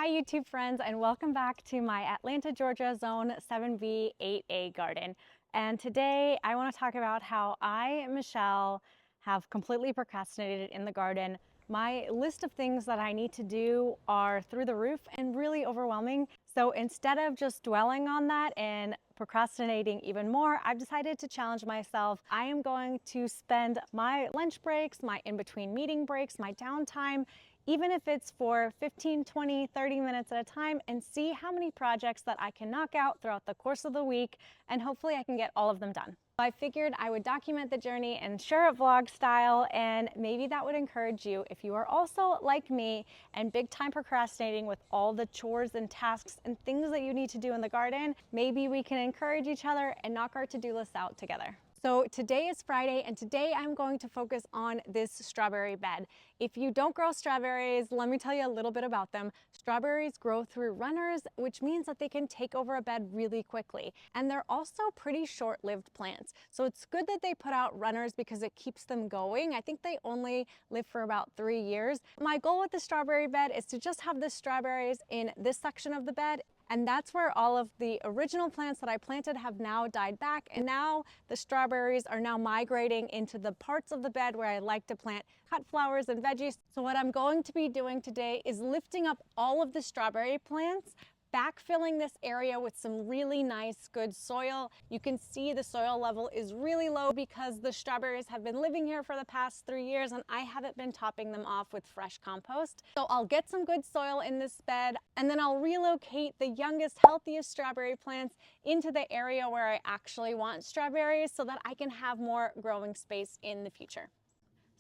Hi YouTube friends, and welcome back to my Atlanta, Georgia Zone 7B 8A garden. And today I want to talk about how I, Michelle, have completely procrastinated in the garden. My list of things that I need to do are through the roof and really overwhelming. So instead of just dwelling on that and procrastinating even more, I've decided to challenge myself. I am going to spend my lunch breaks, my in-between meeting breaks, my downtime, even if it's for 15, 20, 30 minutes at a time, and see how many projects that I can knock out throughout the course of the week, and hopefully I can get all of them done. I figured I would document the journey and share it vlog style, and maybe that would encourage you if you are also like me and big time procrastinating with all the chores and tasks and things that you need to do in the garden. Maybe we can encourage each other and knock our to-do list out together. So today is Friday, and today I'm going to focus on this strawberry bed. If you don't grow strawberries, let me tell you a little bit about them. Strawberries grow through runners, which means that they can take over a bed really quickly. And they're also pretty short-lived plants. So it's good that they put out runners because it keeps them going. I think they only live for about 3 years. My goal with the strawberry bed is to just have the strawberries in this section of the bed. And that's where all of the original plants that I planted have now died back. And now the strawberries are now migrating into the parts of the bed where I like to plant cut flowers and veggies. So what I'm going to be doing today is lifting up all of the strawberry plants, backfilling this area with some really nice, good soil. You can see the soil level is really low because the strawberries have been living here for the past 3 years and I haven't been topping them off with fresh compost. So I'll get some good soil in this bed, and then I'll relocate the youngest, healthiest strawberry plants into the area where I actually want strawberries so that I can have more growing space in the future.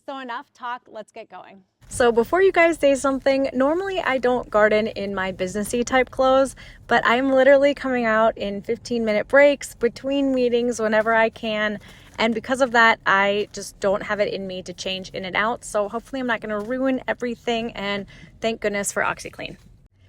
So enough talk, let's get going. So before you guys say something, normally I don't garden in my businessy type clothes, but I'm literally coming out in 15-minute breaks between meetings whenever I can. And because of that, I just don't have it in me to change in and out. So hopefully I'm not going to ruin everything, and thank goodness for OxyClean.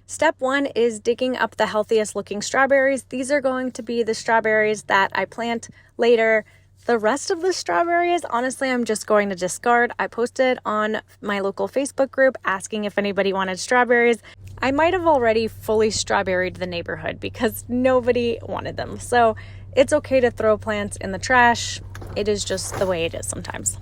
Step 1 is digging up the healthiest looking strawberries. These are going to be the strawberries that I plant later. The rest of the strawberries, honestly, I'm just going to discard. I posted on my local Facebook group asking if anybody wanted strawberries. I might have already fully strawberried the neighborhood because nobody wanted them. So it's okay to throw plants in the trash. It is just the way it is sometimes.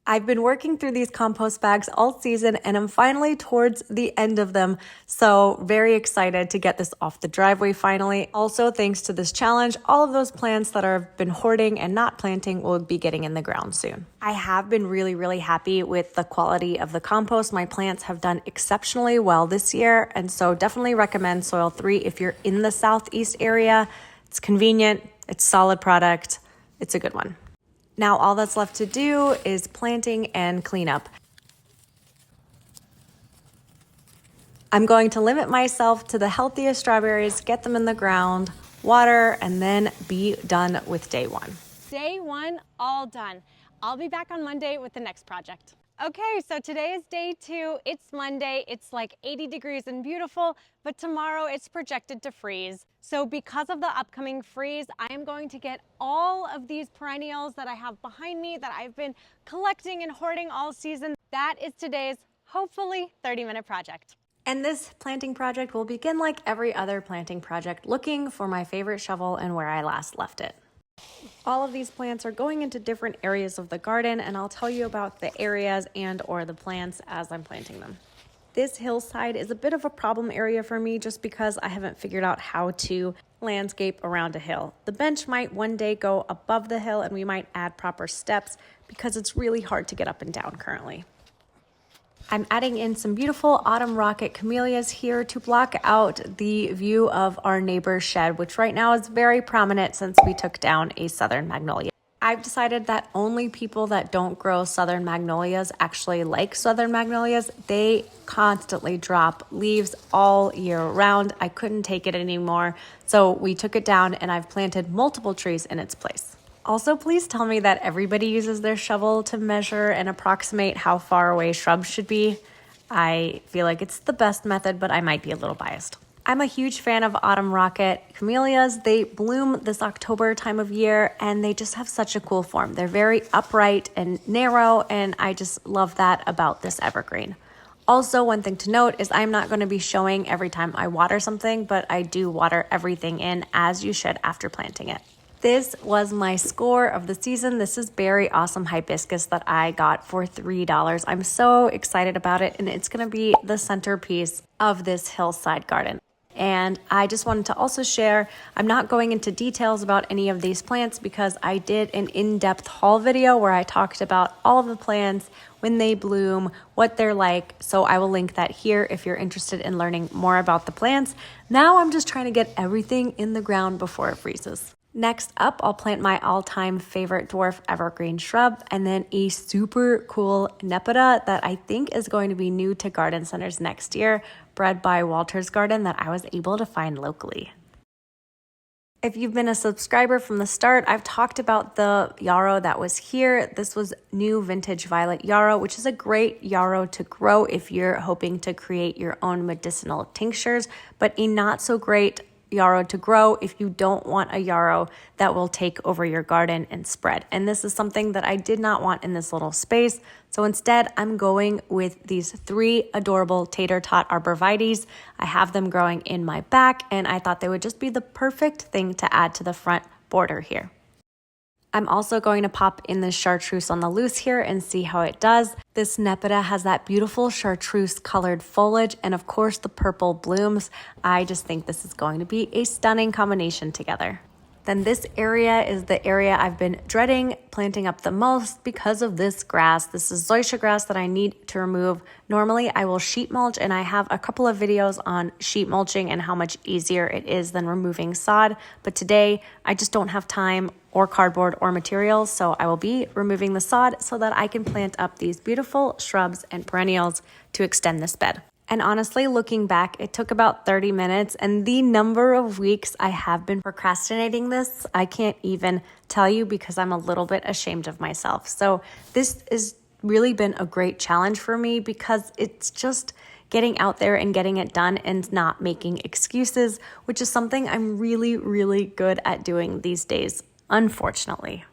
I've been working through these compost bags all season and I'm finally towards the end of them. So very excited to get this off the driveway finally. Also, thanks to this challenge, all of those plants that I've been hoarding and not planting will be getting in the ground soon. I have been really happy with the quality of the compost. My plants have done exceptionally well this year. And so definitely recommend Soil 3 if you're in the Southeast area. It's convenient, it's solid product, it's a good one. Now all that's left to do is planting and cleanup. I'm going to limit myself to the healthiest strawberries, get them in the ground, water, and then be done with day 1. Day 1, all done. I'll be back on Monday with the next project. Okay, so today is day 2. It's Monday. It's like 80 degrees and beautiful, but tomorrow it's projected to freeze. So because of the upcoming freeze, I am going to get all of these perennials that I have behind me that I've been collecting and hoarding all season. That is today's, hopefully, 30-minute project. And this planting project will begin like every other planting project, looking for my favorite shovel and where I last left it. All of these plants are going into different areas of the garden, and I'll tell you about the areas and or the plants as I'm planting them. This hillside is a bit of a problem area for me just because I haven't figured out how to landscape around a hill. The bench might one day go above the hill and we might add proper steps because it's really hard to get up and down currently. I'm adding in some beautiful autumn rocket camellias here to block out the view of our neighbor's shed, which right now is very prominent since we took down a southern magnolia. I've decided that only people that don't grow southern magnolias actually like southern magnolias. They constantly drop leaves all year round. I couldn't take it anymore, so we took it down and I've planted multiple trees in its place. Also, please tell me that everybody uses their shovel to measure and approximate how far away shrubs should be. I feel like it's the best method, but I might be a little biased. I'm a huge fan of autumn rocket camellias. They bloom this October time of year and they just have such a cool form. They're very upright and narrow, and I just love that about this evergreen. Also, one thing to note is I'm not going to be showing every time I water something, but I do water everything in as you should after planting it. This was my score of the season. This is Berry Awesome Hibiscus that I got for $3. I'm so excited about it, and it's going to be the centerpiece of this hillside garden. And I just wanted to also share, I'm not going into details about any of these plants because I did an in-depth haul video where I talked about all of the plants, when they bloom, what they're like. So I will link that here if you're interested in learning more about the plants. Now I'm just trying to get everything in the ground before it freezes. Next up, I'll plant my all-time favorite dwarf evergreen shrub and then a super cool nepeta that I think is going to be new to garden centers next year, bred by Walter's Garden that I was able to find locally. If you've been a subscriber from the start, I've talked about the yarrow that was here. This was new vintage violet yarrow, which is a great yarrow to grow if you're hoping to create your own medicinal tinctures, but a not so great yarrow to grow if you don't want a yarrow that will take over your garden and spread. And this is something that I did not want in this little space. So instead, I'm going with these 3 adorable tater tot arborvitaes. I have them growing in my back, and I thought they would just be the perfect thing to add to the front border here. I'm also going to pop in this chartreuse on the loose here and see how it does. This nepeta has that beautiful chartreuse colored foliage and of course the purple blooms. I just think this is going to be a stunning combination together. Then this area is the area I've been dreading planting up the most because of this grass. This is zoysia grass that I need to remove. Normally I will sheet mulch, and I have a couple of videos on sheet mulching and how much easier it is than removing sod. But today I just don't have time or cardboard or materials, so I will be removing the sod so that I can plant up these beautiful shrubs and perennials to extend this bed. And honestly, looking back, it took about 30 minutes, and the number of weeks I have been procrastinating this, I can't even tell you because I'm a little bit ashamed of myself. So this has really been a great challenge for me because it's just getting out there and getting it done and not making excuses, which is something I'm really, really good at doing these days, unfortunately.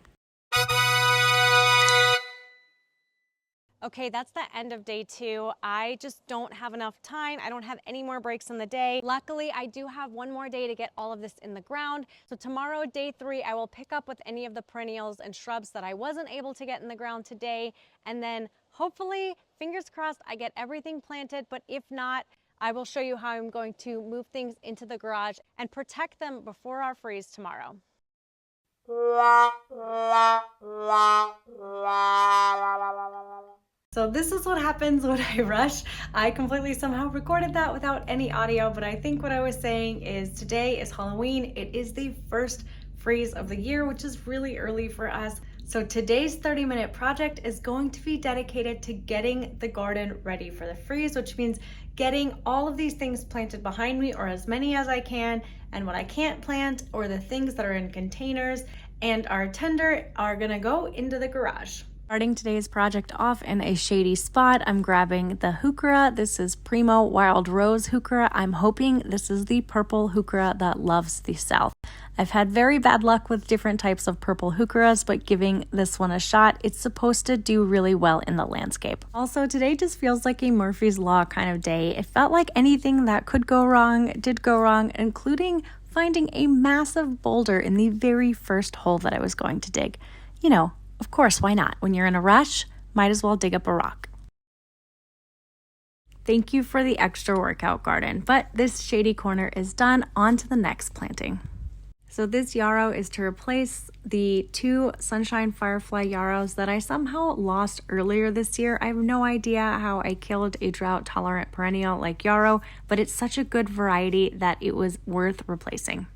Okay, that's the end of day 2. I just don't have enough time. I don't have any more breaks in the day. Luckily, I do have one more day to get all of this in the ground. So tomorrow, day 3, I will pick up with any of the perennials and shrubs that I wasn't able to get in the ground today. And then hopefully, fingers crossed, I get everything planted. But if not, I will show you how I'm going to move things into the garage and protect them before our freeze tomorrow. So this is what happens when I rush. I completely somehow recorded that without any audio, but I think what I was saying is today is Halloween. It is the first freeze of the year, which is really early for us. So today's 30-minute project is going to be dedicated to getting the garden ready for the freeze, which means getting all of these things planted behind me, or as many as I can, and what I can't plant, or the things that are in containers and are tender, are gonna go into the garage. Starting today's project off in a shady spot, I'm grabbing the heuchera. This is Primo Wild Rose heuchera. I'm hoping this is the purple heuchera that loves the south. I've had very bad luck with different types of purple heucheras, but giving this one a shot, it's supposed to do really well in the landscape. Also, today just feels like a Murphy's Law kind of day. It felt like anything that could go wrong did go wrong, including finding a massive boulder in the very first hole that I was going to dig. You know, of course, why not? When you're in a rush, might as well dig up a rock. Thank you for the extra workout, garden, but this shady corner is done. On to the next planting. So this yarrow is to replace the 2 Sunshine Firefly yarrows that I somehow lost earlier this year. I have no idea how I killed a drought-tolerant perennial like yarrow, but it's such a good variety that it was worth replacing.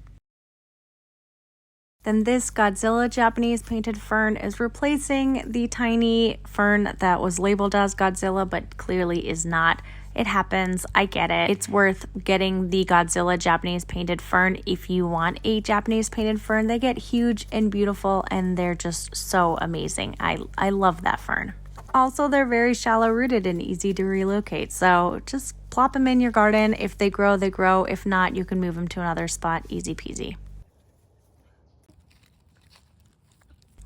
Then this Godzilla Japanese painted fern is replacing the tiny fern that was labeled as Godzilla, but clearly is not. It happens. I get it. It's worth getting the Godzilla Japanese painted fern if you want a Japanese painted fern. They get huge and beautiful, and they're just so amazing. I love that fern. Also, they're very shallow rooted and easy to relocate. So just plop them in your garden. If they grow, they grow. If not, you can move them to another spot. Easy peasy.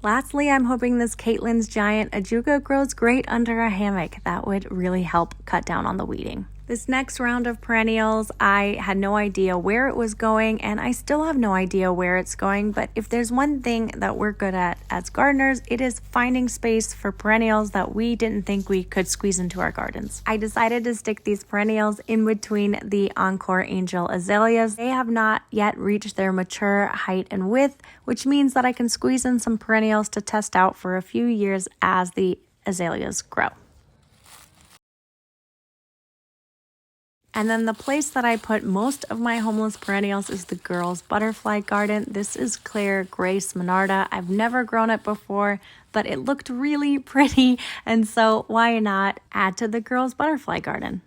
Lastly, I'm hoping this Caitlin's giant ajuga grows great under a hammock. That would really help cut down on the weeding. This next round of perennials, I had no idea where it was going, and I still have no idea where it's going, but if there's one thing that we're good at as gardeners, it is finding space for perennials that we didn't think we could squeeze into our gardens. I decided to stick these perennials in between the Encore Angel azaleas. They have not yet reached their mature height and width, which means that I can squeeze in some perennials to test out for a few years as the azaleas grow. And then the place that I put most of my homeless perennials is the girls' butterfly garden. This is Claire Grace Monarda. I've never grown it before, but it looked really pretty. And so why not add to the girls' butterfly garden?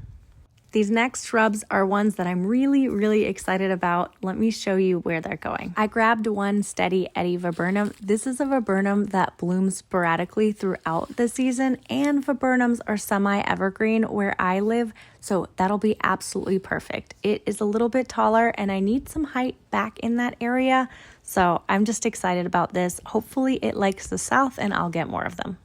These next shrubs are ones that I'm really excited about. Let me show you where they're going. I grabbed one Steady Eddie viburnum. This is a viburnum that blooms sporadically throughout the season, and viburnums are semi-evergreen where I live, so that'll be absolutely perfect. It is a little bit taller and I need some height back in that area, so I'm just excited about this. Hopefully it likes the south and I'll get more of them.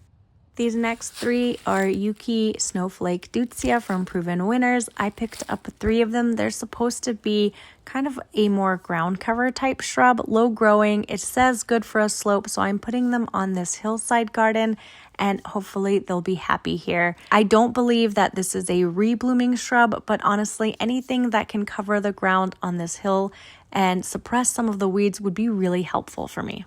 These next three are Yuki Snowflake Deutzia from Proven Winners. I picked up 3 of them. They're supposed to be kind of a more ground cover type shrub, low growing. It says good for a slope, so I'm putting them on this hillside garden and hopefully they'll be happy here. I don't believe that this is a reblooming shrub, but honestly, anything that can cover the ground on this hill and suppress some of the weeds would be really helpful for me.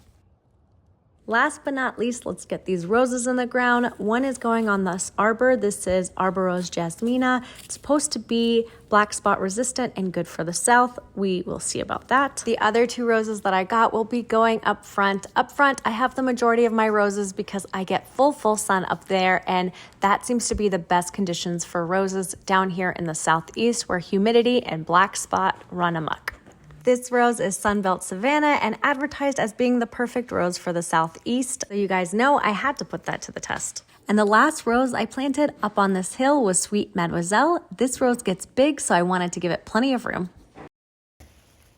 Last but not least, let's get these roses in the ground. One is going on this arbor. This is Arborose Jasmina. It's supposed to be black spot resistant and good for the south. We will see about that. The other 2 roses that I got will be going up front. Up front, I have the majority of my roses because I get full sun up there, and that seems to be the best conditions for roses down here in the southeast where humidity and black spot run amok. This rose is Sunbelt Savannah and advertised as being the perfect rose for the southeast. So you guys know I had to put that to the test. And the last rose I planted up on this hill was Sweet Mademoiselle. This rose gets big, so I wanted to give it plenty of room.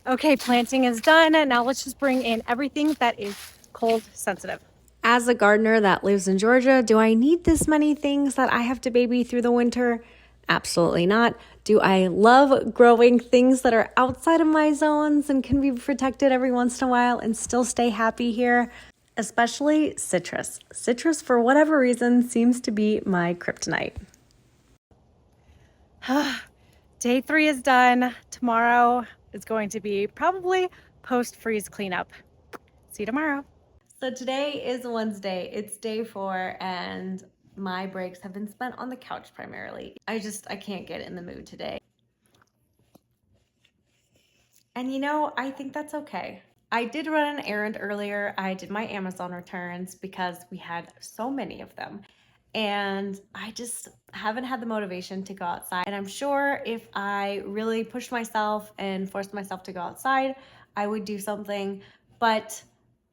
Okay, planting is done. Now let's just bring in everything that is cold sensitive. As a gardener that lives in Georgia, do I need this many things that I have to baby through the winter? Absolutely not. Do I love growing things that are outside of my zones and can be protected every once in a while and still stay happy here? Especially citrus. Citrus, for whatever reason, seems to be my kryptonite. Day 3 is done. Tomorrow is going to be probably post-freeze cleanup. See you tomorrow. So today is Wednesday. It's day 4 and my breaks have been spent on the couch primarily. I can't get in the mood today. And you know, I think that's okay. I did run an errand earlier. I did my Amazon returns because we had so many of them. And I just haven't had the motivation to go outside. And I'm sure if I really pushed myself and forced myself to go outside, I would do something. But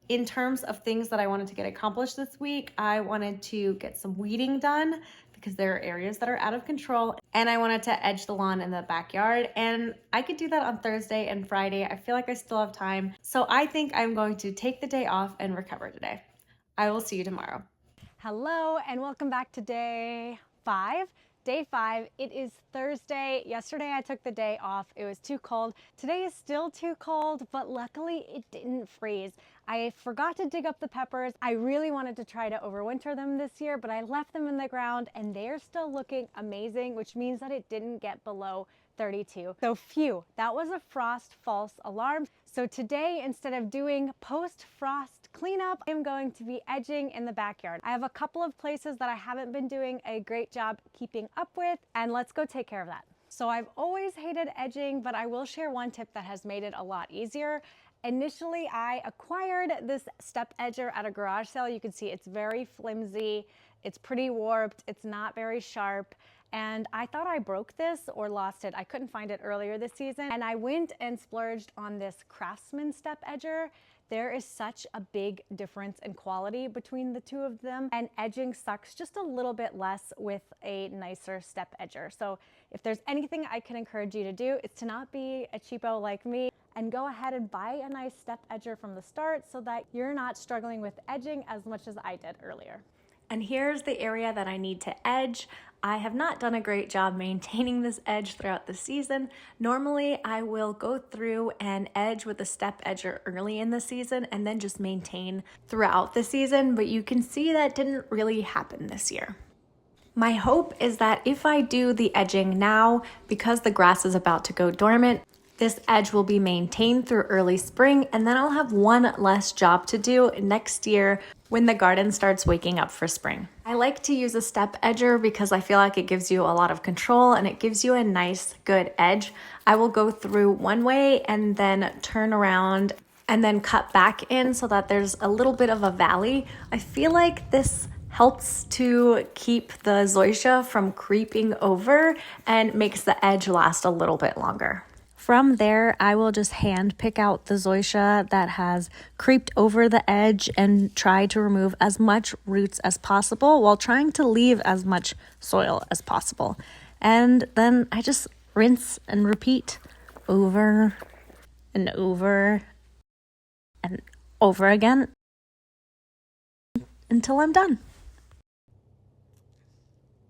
in terms of things that I wanted to get accomplished this week, I wanted to get some weeding done because there are areas that are out of control, and I wanted to edge the lawn in the backyard, and I could do that on Thursday and Friday. I feel like I still have time, so I think I'm going to take the day off and recover today. I will see you tomorrow. Hello and welcome back to day 5. Day 5, it is Thursday. Yesterday I took the day off. It was too cold. Today is still too cold, but luckily it didn't freeze. I forgot to dig up the peppers. I really wanted to try to overwinter them this year, but I left them in the ground and they're still looking amazing, which means that it didn't get below 32. So phew, that was a frost false alarm. So today, instead of doing post-frost cleanup, I'm going to be edging in the backyard. I have a couple of places that I haven't been doing a great job keeping up with, and let's go take care of that. So I've always hated edging, but I will share one tip that has made it a lot easier. Initially, I acquired this step edger at a garage sale. You can see it's very flimsy, it's pretty warped, it's not very sharp. And I thought I broke this or lost it. I couldn't find it earlier this season. And I went and splurged on this Craftsman step edger. There is such a big difference in quality between the two of them, and edging sucks just a little bit less with a nicer step edger. So if there's anything I can encourage you to do, it's to not be a cheapo like me and go ahead and buy a nice step edger from the start so that you're not struggling with edging as much as I did earlier. And here's the area that I need to edge. I have not done a great job maintaining this edge throughout the season. Normally, I will go through and edge with a step edger early in the season and then just maintain throughout the season, but you can see that didn't really happen this year. My hope is that if I do the edging now, because the grass is about to go dormant, this edge will be maintained through early spring, and then I'll have one less job to do next year when the garden starts waking up for spring. I like to use a step edger because I feel like it gives you a lot of control and it gives you a nice, good edge. I will go through one way and then turn around and then cut back in so that there's a little bit of a valley. I feel like this helps to keep the zoysia from creeping over and makes the edge last a little bit longer. From there, I will just hand pick out the zoysia that has creeped over the edge and try to remove as much roots as possible while trying to leave as much soil as possible. And then I just rinse and repeat over and over and over again until I'm done.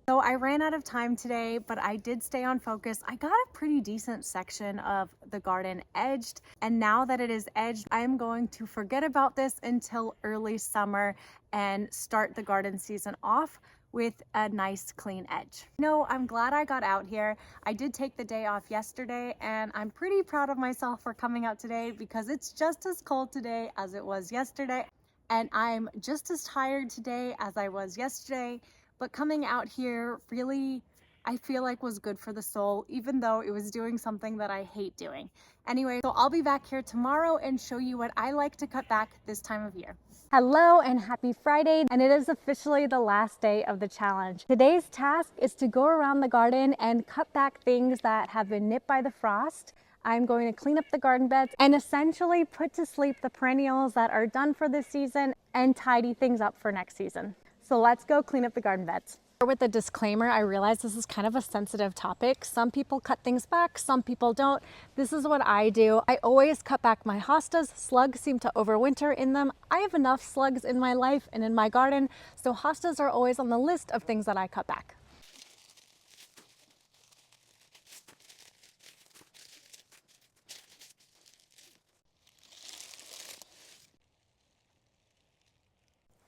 So I ran out of time today, but I did stay on focus. I got a pretty decent section of the garden edged, and now that it is edged, I am going to forget about this until early summer and start the garden season off with a nice clean edge. No, I'm glad I got out here. I did take the day off yesterday, and I'm pretty proud of myself for coming out today because it's just as cold today as it was yesterday, and I'm just as tired today as I was yesterday. But coming out here really, I feel like was good for the soul, even though it was doing something that I hate doing. Anyway, so I'll be back here tomorrow and show you what I like to cut back this time of year. Hello and happy Friday, and it is officially the last day of the challenge. Today's task is to go around the garden and cut back things that have been nipped by the frost. I'm going to clean up the garden beds and essentially put to sleep the perennials that are done for this season and tidy things up for next season. So let's go clean up the garden beds. With a disclaimer, I realize this is kind of a sensitive topic. Some people cut things back, some people don't. This is what I do. I always cut back my hostas. Slugs seem to overwinter in them. I have enough slugs in my life and in my garden, so hostas are always on the list of things that I cut back.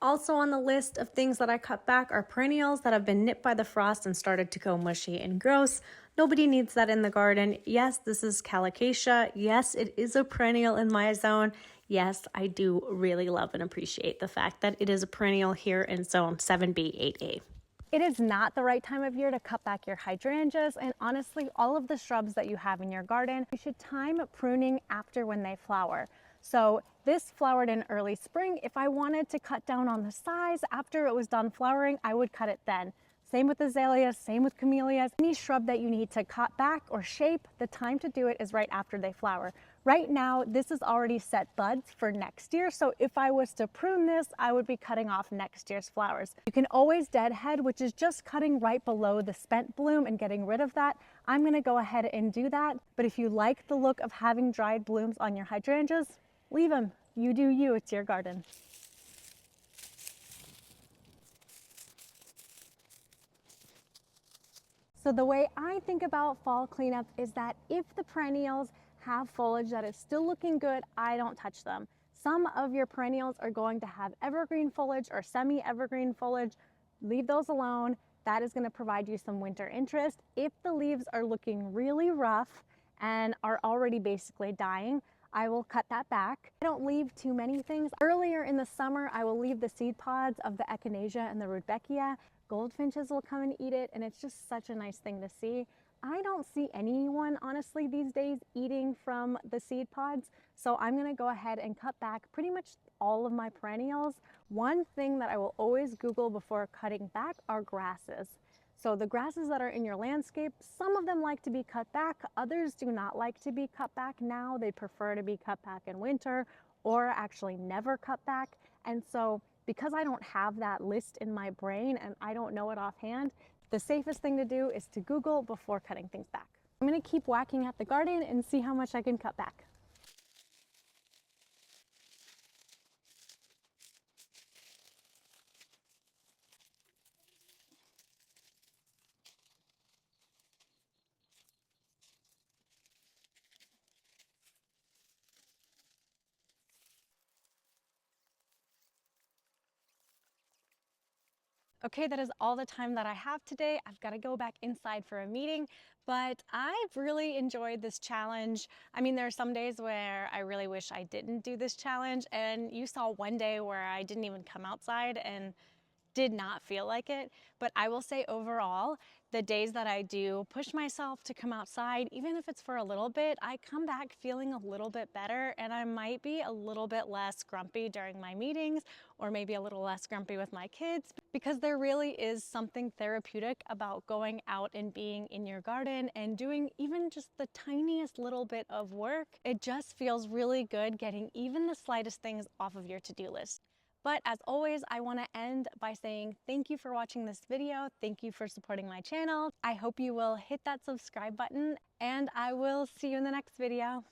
Also on the list of things that I cut back are perennials that have been nipped by the frost and started to go mushy and gross. Nobody needs that in the garden. Yes, this is colocasia. Yes, it is a perennial in my zone. Yes, I do really love and appreciate the fact that it is a perennial here in zone 7B, 8A. It is not the right time of year to cut back your hydrangeas, and honestly, all of the shrubs that you have in your garden, you should time pruning after when they flower. So this flowered in early spring. If I wanted to cut down on the size after it was done flowering, I would cut it then. Same with azaleas, same with camellias. Any shrub that you need to cut back or shape, the time to do it is right after they flower. Right now, this is already set buds for next year, so if I was to prune this, I would be cutting off next year's flowers. You can always deadhead, which is just cutting right below the spent bloom and getting rid of that. I'm gonna go ahead and do that, but if you like the look of having dried blooms on your hydrangeas, leave them. You do you, it's your garden. So the way I think about fall cleanup is that if the perennials have foliage that is still looking good, I don't touch them. Some of your perennials are going to have evergreen foliage or semi-evergreen foliage. Leave those alone. That is going to provide you some winter interest. If the leaves are looking really rough and are already basically dying, I will cut that back. I don't leave too many things. Earlier in the summer, I will leave the seed pods of the echinacea and the rudbeckia. Goldfinches will come and eat it, and it's just such a nice thing to see. I don't see anyone, honestly, these days eating from the seed pods, so I'm gonna go ahead and cut back pretty much all of my perennials. One thing that I will always Google before cutting back are grasses. So the grasses that are in your landscape, some of them like to be cut back, others do not like to be cut back now. They prefer to be cut back in winter or actually never cut back. And so because I don't have that list in my brain and I don't know it offhand, the safest thing to do is to Google before cutting things back. I'm gonna keep whacking at the garden and see how much I can cut back. Okay, that is all the time that I have today. I've got to go back inside for a meeting, but I've really enjoyed this challenge. I mean, there are some days where I really wish I didn't do this challenge, and you saw one day where I didn't even come outside and did not feel like it. But I will say overall, the days that I do push myself to come outside, even if it's for a little bit, I come back feeling a little bit better, and I might be a little bit less grumpy during my meetings, or maybe a little less grumpy with my kids, because there really is something therapeutic about going out and being in your garden and doing even just the tiniest little bit of work. It just feels really good getting even the slightest things off of your to-do list. But as always, I want to end by saying thank you for watching this video. Thank you for supporting my channel. I hope you will hit that subscribe button, and I will see you in the next video.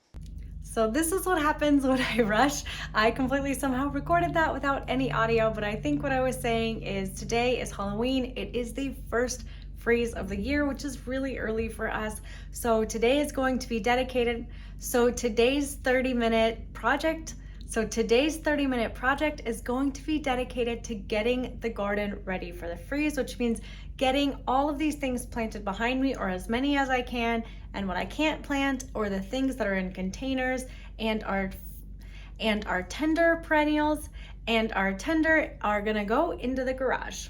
So this is what happens when I rush. I completely somehow recorded that without any audio, but I think what I was saying is today is Halloween. It is the first freeze of the year, which is really early for us. So today is going to be dedicated. So today's 30-minute project is going to be dedicated to getting the garden ready for the freeze, which means getting all of these things planted behind me, or as many as I can, and what I can't plant, or the things that are in containers, and our tender perennials and our tender are gonna go into the garage.